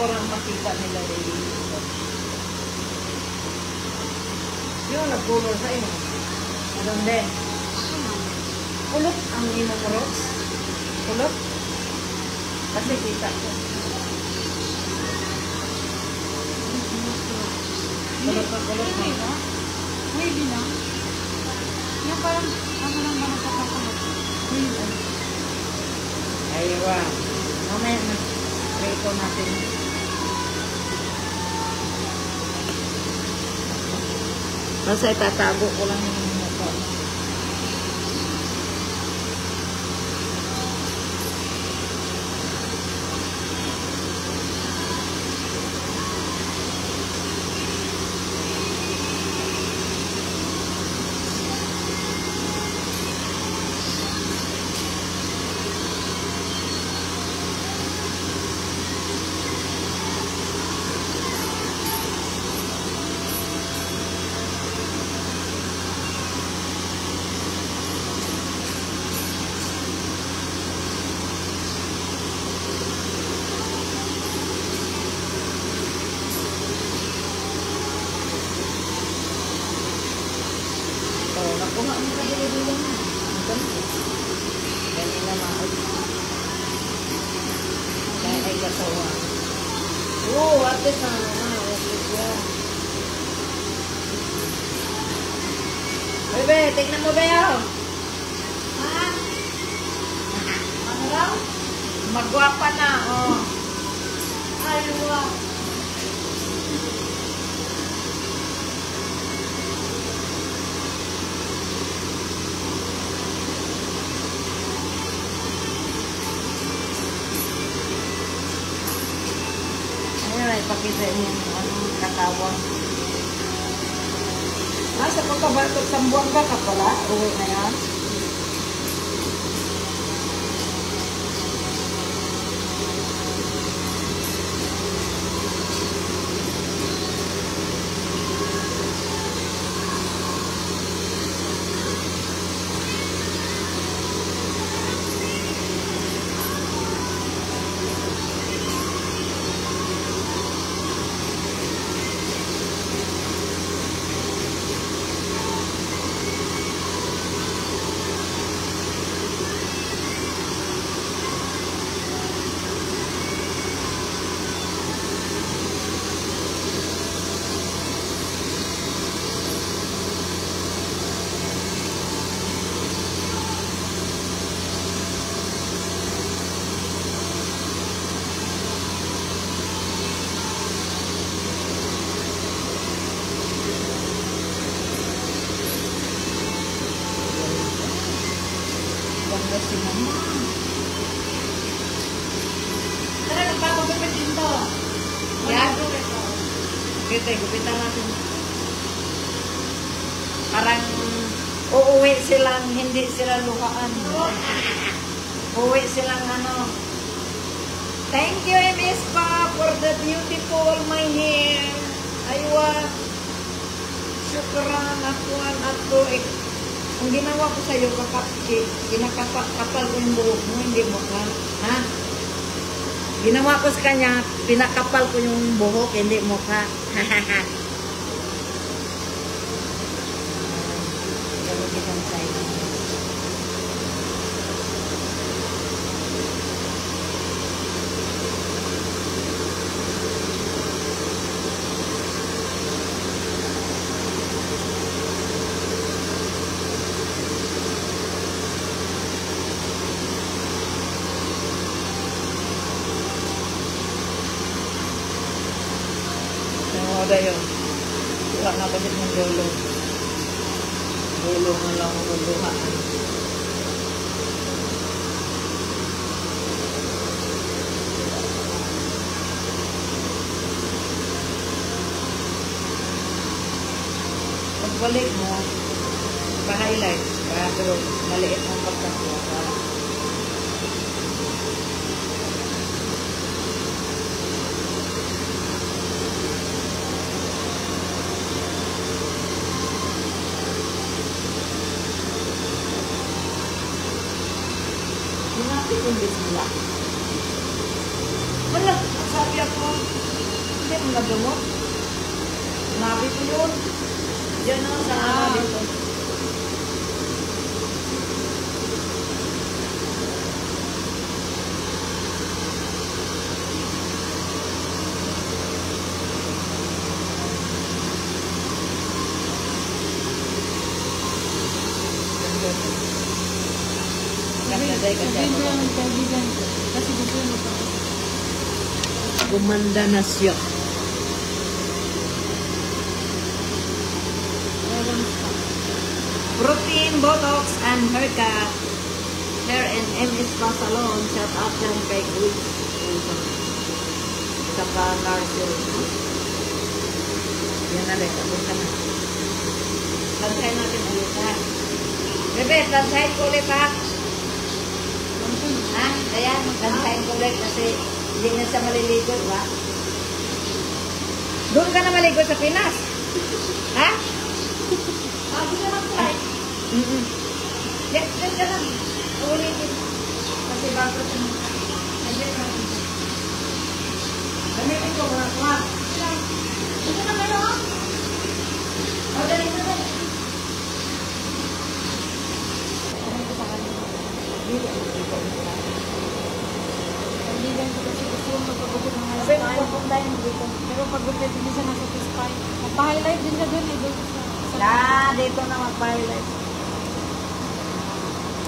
para makita nila rin. Yung nag-color sa inyo. Anong din? Kulot ang imong rocks. Kulot. Kasi kita ko. Kulot na kulot na. Maybe lang. Yung parang, ano lang ba nagkakakulot? Aywa. Mamaya na. Prito natin. Basta itatago ko lang yung mukha. Nakuha mo ka dili-dili na. Ganyan na maot. Kaya ay katawa. Oo, ate sana na. Bebe, tignan mo ba yun? Ha? Ano raw? Magwapa na, oh. Ay, wow. Ipakita niyo yung katawan. Sa pagkabaltot sa buwan ka pala, uwi na yan. Ganda si mama. Tara, nagpapagupit din to. Yan. Kita, gupitan natin. Parang uuwi silang, hindi sila luhaan. Uuwi silang ano. Thank you, Miss Pa, for the beautiful my hair. Aywa. Syukran, akuan, ato. Ang ginawa ko sa'yo, kinakapal ko yung buhok mo, hindi mo ka. Ha? Ginawa ko sa kanya, pinakapal ko yung buhok, hindi mo ka. Hahaha. Gawin kitang sa'yo. Ada yun. Wala na bakit ng dulo. Dulo nga lang ang duhaan. Pagbalik mo, pa-highlights, pero maliit ang pagkakuha. Hindi kung bismillah. Wala, sabi ako, Bakit mo nagdumot? Nabi ko yun. Diyan na sa nabi ko. Sabihin ko lang ng kaibigan ko. Kasi gusto mo pa. Gumanda na siya. Protein, Botox, and haircut. Hair and MS Spa Salon. Shout out dyan kay Chris. Saka Narcel. Yan na rin. Abot ka na. Lansay natin ulit ha. Bebe, lansay ko ulit ha. Ha? Ayan, lansay ko ulit kasi hindi na siya maliligo, ba? Doon ka na maligo sa Pinas. Ha? Hindi ka lang try. Yan ka lang. Ulitin. Kasi bago siya. Gamitin ko, mga kumak. Ito na kayo, ha? O, dali na ba? Kaibigan ko kasi gusto mo magpagupit ng hairstyle. Pero pagupit, hindi siya nasatisfy. Magpa-highlight din siya dun eh. Doon sa Dito na mag-pilot.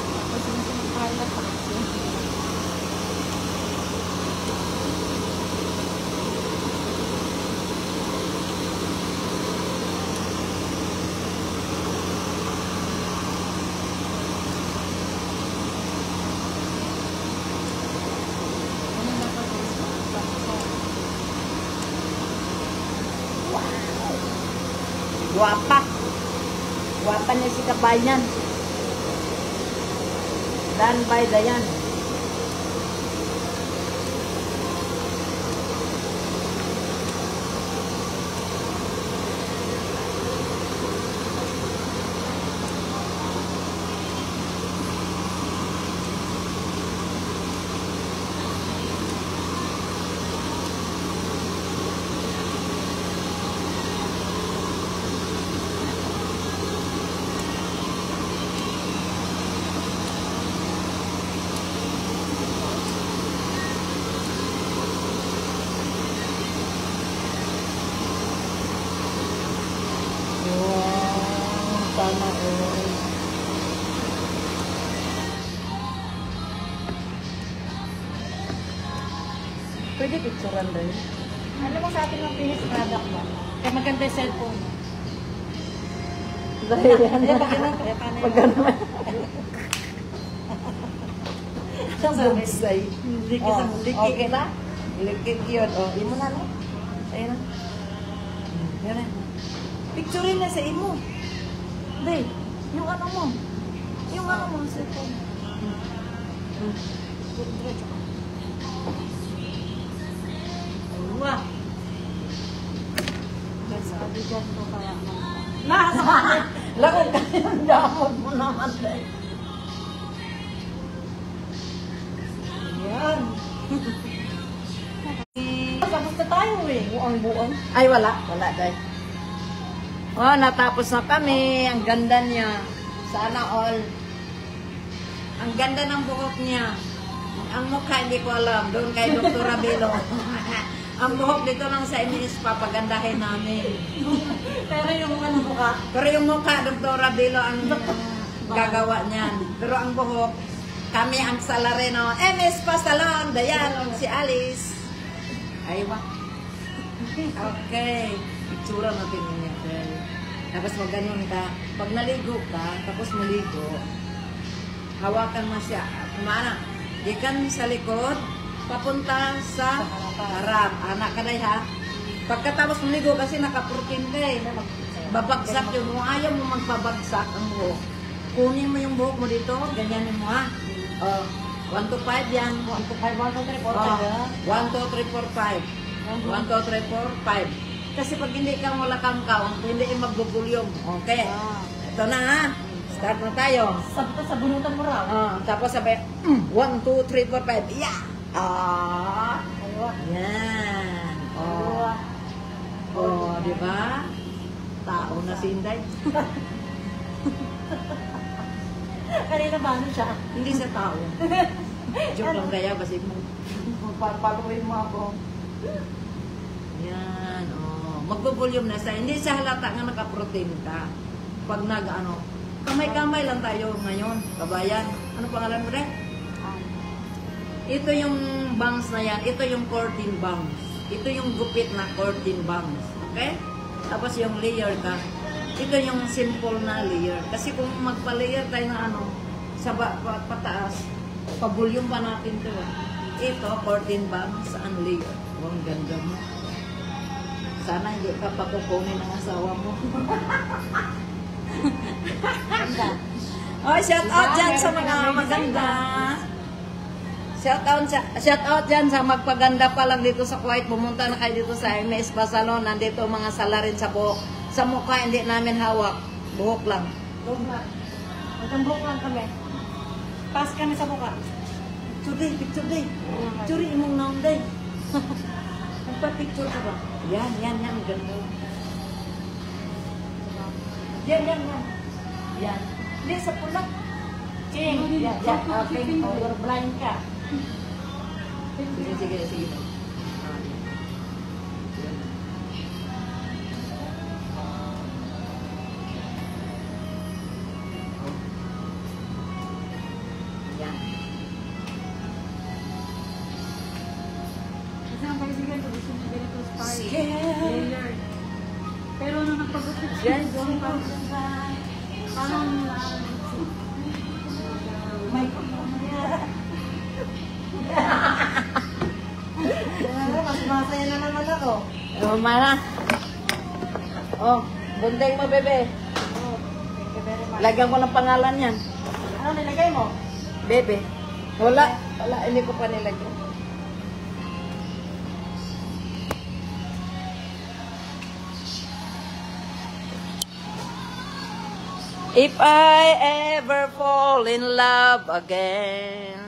Tapos hindi siya magpa-highlight. Guwapa. Guwapa niya si Kabayan. Dan by Dayan. Sana all. Pwede picturean rin. Ano mo sa atin ng finish product mo? Kaya maganda yung cellphone. Dahil yan. Pag gano'n. Ang bugsay. Liki na. Liki yun. O, imo na no? Sa'yo na. Yan na. Picturein na sa imo. Hindi. Yung ano mo. Yung ano mo. Cellphone. Wow. Sabi dyan ko kaya Lako kayong damod mo naman dahil. Yan. tapos na tayo eh. Buang-buang. Ay, wala. Wala dahil. Oh, natapos na kami. Ang ganda niya. Sana all. Ang ganda ng buhok niya. Ang mukha, hindi ko alam. Doon kay Dr. Rabelo. Ang buhok dito lang sa inis, papagandahin namin. Pero yung ano mukha. Pero yung mukha, Dr. Rabelo ang gagawa niyan. Pero ang buhok, kami ang salareno. MS pa salon. Dayan, si Alice. Aywa. Okay. Itsura natin yun. Okay. Tapos mag ganun ka. Pag naligo ka, tapos maligo, hawakan mo siya. Kumana, ikan sa likod, papunta sa harap. Anak ka na ha. Pagkatapos maligo kasi naka-14 ka eh. Babagsak yun. Kung ayaw mo magpabagsak ang buhok, kunin mo yung buhok mo dito, ganyanin mo ha. 1 to 5 yan. 1 to 5, 1 to 3, 4, 1, 2, 3, 4, 5. 1, 2, 3, 4, 5. Kasi pag hindi ka wala kang count, hindi magbubulyong. Okay. Ito na ha. Start na tayo. Sa bunutan mo raw. Tapos sabi, 1, 2, 3, 4, 5. Yeah! Aywa. Yan. di ba? Tao na si Inday. Kanina ba ano siya? Hindi sa tao. Joke lang kaya, basi mo. Magpapaluin mo ako. Yan, oh. Magbo-volume na sa, hindi sa halata nga naka-protein ka. Pag nag-ano, kamay-kamay lang tayo ngayon, kabayan. Ano pangalan mo rin? Ito yung bangs na yan, ito yung curtain bangs. Ito yung gupit na curtain bangs. Okay? Tapos yung layer ka, ito yung simple na layer. Kasi kung magpa-layer tayo na ano, sa pataas, pa-volume pa natin to. Ito, curtain bangs and layer. Oh, ang ganda mo. Sana hindi ka pakukunin ng asawa mo. Ganda. Oh, shout out dyan sa mga maganda. Shout out dyan sa magpaganda pa lang dito sa Kuwait. Pumunta na kayo dito sa MS Spa Salon. Nandito mga salarin sa buhok. Sa mukha hindi namin hawak. Buhok lang. Huwag na. Magkambuhok lang kami. Pass kami sa buka. Picture day. Picture imong naong day. Magpa-picture ka ba? Yan. Ganda. Yan. Yan. Hindi, sa pula. King. Yan. Okay. Overblind ka. Sige. Yan. Kasi ang kaibigan ko gusto niya ganito style. Scared. Layer. Pero nung nagpagupit siya, Yan. doon parang May mas masaya na naman ako. Mara. Oh, bundeng mo, bebe. Oh, thank you very much. Lagyan ko ng pangalan yan. Ano nilagay mo? Bebe. Wala, hindi ko pa nilagyan. If I ever fall in love again,